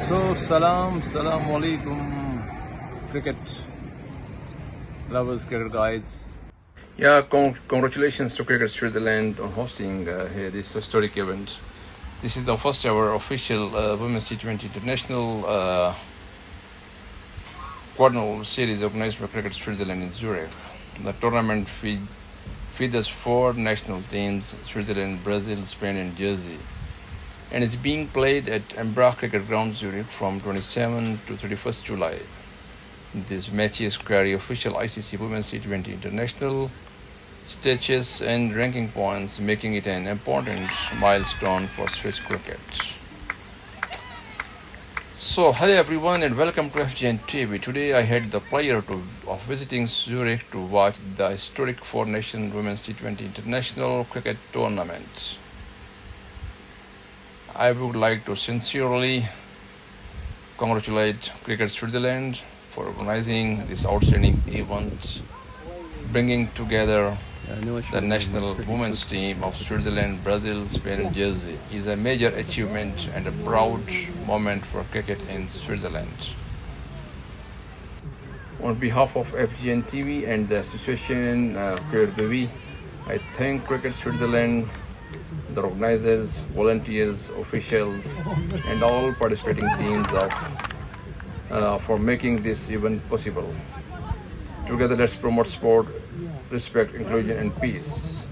So, salam alaikum, cricket lovers, cricket guys. Yeah, congratulations to Cricket Switzerland on hosting here this historic event. This is the first ever official Women's T20 International quadrennial series organized by Cricket Switzerland in Zurich. The tournament features 4 national teams: Switzerland, Brazil, Spain, and Jersey, and is being played at Embra Cricket Ground, Zurich from 27 to 31st July. These matches carry official ICC Women's T20 International status and ranking points, making it an important milestone for Swiss cricket. So, hello everyone and welcome to FGN TV. Today I had the pleasure of visiting Zurich to watch the historic 4-nation Women's T20 International Cricket Tournament. I would like to sincerely congratulate Cricket Switzerland for organizing this outstanding event, bringing together the national women's team of Switzerland, Brazil, Spain, and Jersey is a major achievement and a proud moment for cricket in Switzerland. On behalf of FGN TV and the Association T20, I thank Cricket Switzerland, the organizers, volunteers, officials, and all participating teams for making this event possible. Together, let's promote sport, respect, inclusion, and peace.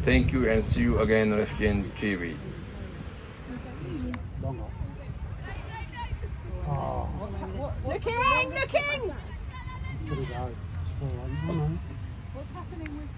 Thank you, and see you again on FGN TV. Looking! What's happening with